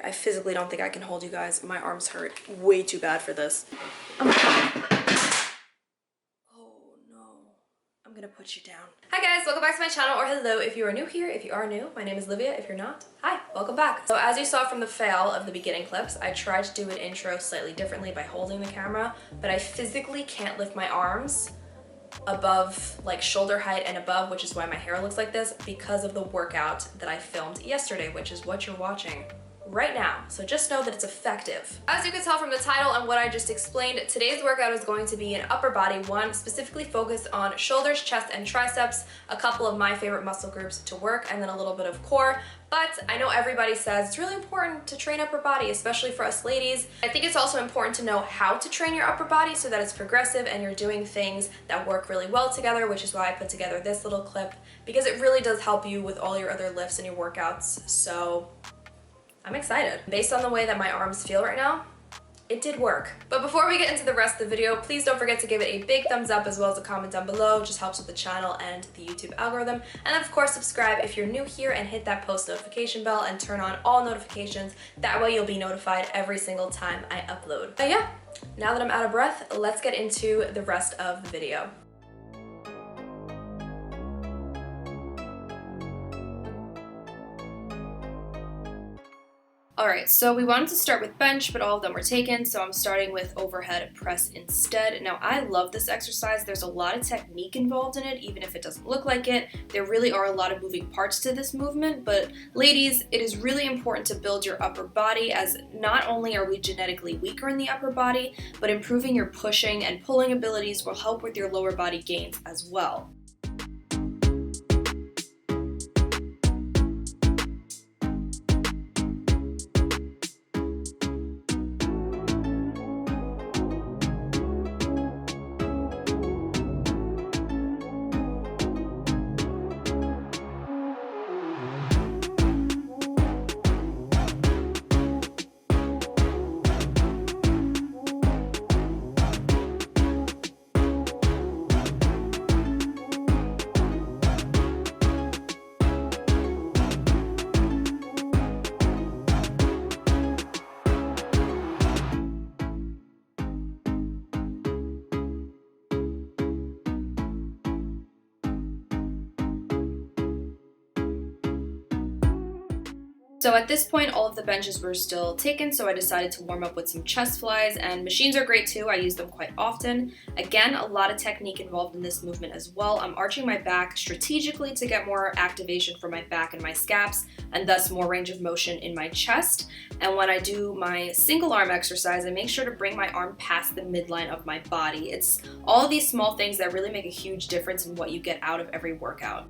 I physically don't think I can hold you guys. My arms hurt way too bad for this. Oh no. I'm gonna put you down. Hi guys, welcome back to my channel, or hello if you are new here. If you are new, my name is Livia. If you're not, hi, welcome back. So as you saw from the fail of the beginning clips, I tried to do an intro slightly differently by holding the camera, but I physically can't lift my arms above like shoulder height and above, which is why my hair looks like this, because of the workout that I filmed yesterday, which is what you're watching right now. So just know that it's effective. As you can tell from the title and what I just explained, today's workout is going to be an upper body one, specifically focused on shoulders, chest, and triceps, a couple of my favorite muscle groups to work, and then a little bit of core. But I know everybody says it's really important to train upper body, especially for us ladies. I think it's also important to know how to train your upper body so that it's progressive and you're doing things that work really well together, which is why I put together this little clip, because it really does help you with all your other lifts and your workouts. So I'm excited. Based on the way that my arms feel right now, it did work. But before we get into the rest of the video, please don't forget to give it a big thumbs up as well as a comment down below. It just helps with the channel and the YouTube algorithm. And then of course, subscribe if you're new here and hit that post notification bell and turn on all notifications. That way you'll be notified every single time I upload. But yeah, now that I'm out of breath, let's get into the rest of the video. Alright, so we wanted to start with bench, but all of them were taken, so I'm starting with overhead press instead. Now, I love this exercise. There's a lot of technique involved in it, even if it doesn't look like it. There really are a lot of moving parts to this movement, but ladies, it is really important to build your upper body, as not only are we genetically weaker in the upper body, but improving your pushing and pulling abilities will help with your lower body gains as well. So at this point, all of the benches were still taken, so I decided to warm up with some chest flies, and machines are great too. I use them quite often. Again, a lot of technique involved in this movement as well. I'm arching my back strategically to get more activation for my back and my scaps, and thus more range of motion in my chest. And when I do my single arm exercise, I make sure to bring my arm past the midline of my body. It's all of these small things that really make a huge difference in what you get out of every workout.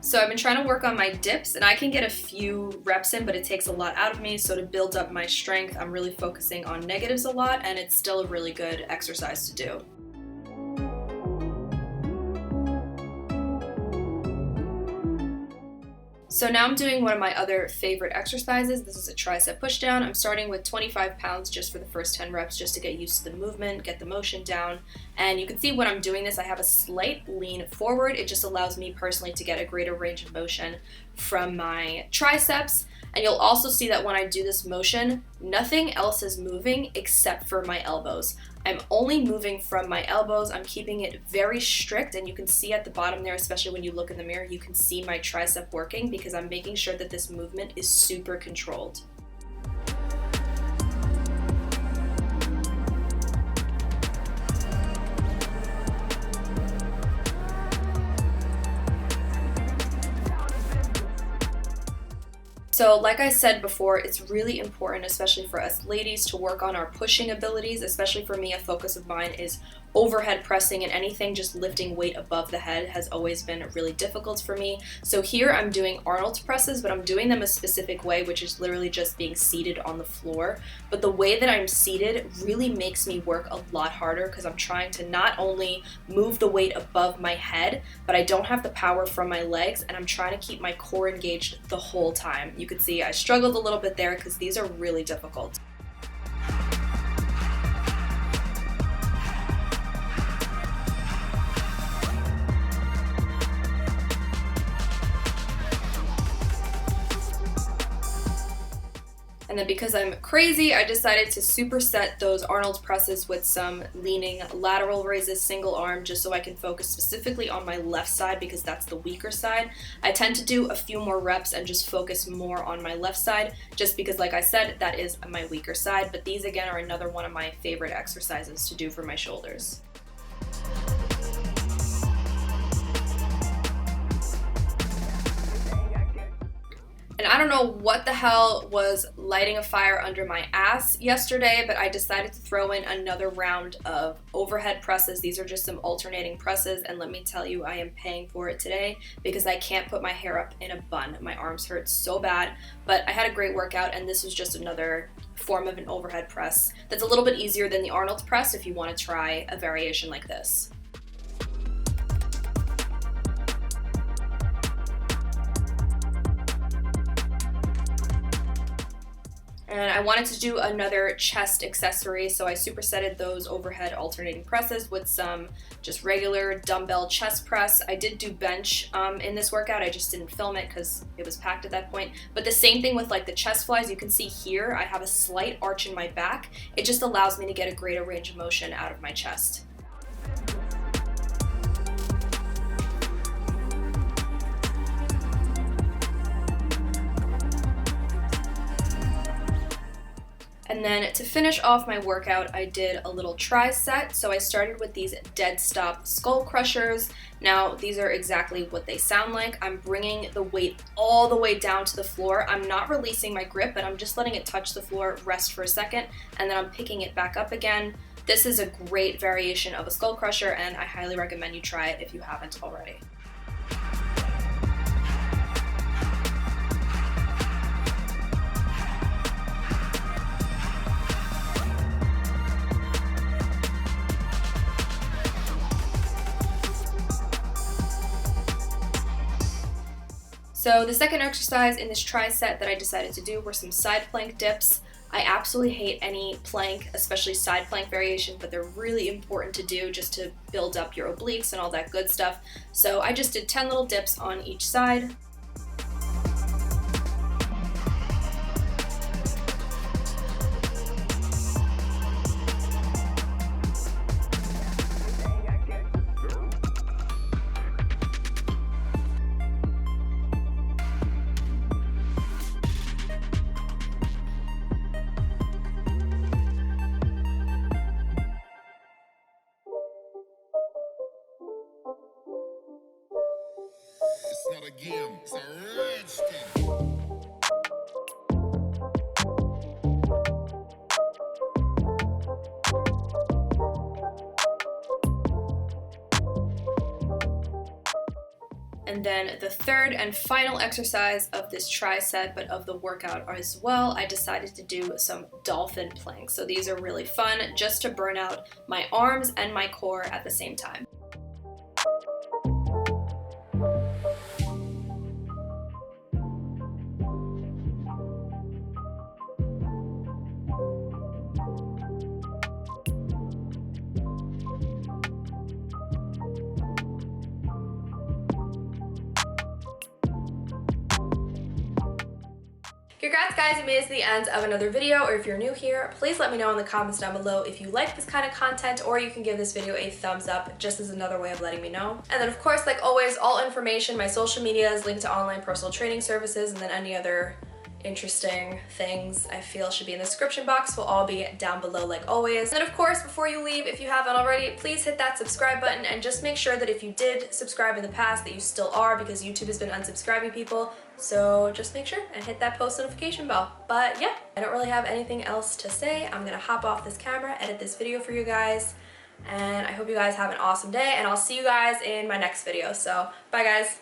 So I've been trying to work on my dips, and I can get a few reps in, but it takes a lot out of me. So to build up my strength, I'm really focusing on negatives a lot, and it's still a really good exercise to do. So now I'm doing one of my other favorite exercises. This is a tricep pushdown. I'm starting with 25 pounds just for the first 10 reps, just to get used to the movement, get the motion down. And you can see when I'm doing this, I have a slight lean forward. It just allows me personally to get a greater range of motion from my triceps. And you'll also see that when I do this motion, nothing else is moving except for my elbows. I'm only moving from my elbows. I'm keeping it very strict, and you can see at the bottom there, especially when you look in the mirror, you can see my tricep working because I'm making sure that this movement is super controlled. So like I said before, it's really important, especially for us ladies, to work on our pushing abilities. Especially for me, a focus of mine is overhead pressing, and anything just lifting weight above the head has always been really difficult for me. So here I'm doing Arnold presses, but I'm doing them a specific way, which is literally just being seated on the floor. But the way that I'm seated really makes me work a lot harder because I'm trying to not only move the weight above my head, but I don't have the power from my legs, and I'm trying to keep my core engaged the whole time. You could see I struggled a little bit there because these are really difficult. And then because I'm crazy, I decided to superset those Arnold presses with some leaning lateral raises single arm, just so I can focus specifically on my left side because that's the weaker side. I tend to do a few more reps and just focus more on my left side, just because like I said, that is my weaker side. But these again are another one of my favorite exercises to do for my shoulders. And I don't know what the hell was lighting a fire under my ass yesterday, but I decided to throw in another round of overhead presses. These are just some alternating presses, and let me tell you, I am paying for it today because I can't put my hair up in a bun. My arms hurt so bad, but I had a great workout, and this was just another form of an overhead press that's a little bit easier than the Arnold press if you want to try a variation like this. And I wanted to do another chest accessory, so I supersetted those overhead alternating presses with some just regular dumbbell chest press. I did do bench in this workout, I just didn't film it because it was packed at that point. But the same thing with like the chest flies, you can see here I have a slight arch in my back. It just allows me to get a greater range of motion out of my chest. And then to finish off my workout, I did a little tri-set. So I started with these dead stop skull crushers. Now, these are exactly what they sound like. I'm bringing the weight all the way down to the floor. I'm not releasing my grip, but I'm just letting it touch the floor, rest for a second, and then I'm picking it back up again. This is a great variation of a skull crusher, and I highly recommend you try it if you haven't already. So the second exercise in this tri-set that I decided to do were some side plank dips. I absolutely hate any plank, especially side plank variation, but they're really important to do just to build up your obliques and all that good stuff. So I just did 10 little dips on each side. It's not a game, it's a rich thing. And then the third and final exercise of this tri-set, but of the workout as well, I decided to do some dolphin planks. So these are really fun just to burn out my arms and my core at the same time. Congrats guys, you made it to the end of another video, or if you're new here, please let me know in the comments down below if you like this kind of content, or you can give this video a thumbs up just as another way of letting me know. And then of course, like always, all information, my social media is linked to online personal training services, and then any other interesting things I feel should be in the description box will all be down below like always. And then of course, before you leave, if you haven't already, please hit that subscribe button and just make sure that if you did subscribe in the past that you still are, because YouTube has been unsubscribing people. So just make sure and hit that post notification bell. But yeah, I don't really have anything else to say. I'm gonna hop off this camera, edit this video for you guys, and I hope you guys have an awesome day, and I'll see you guys in my next video. So bye guys.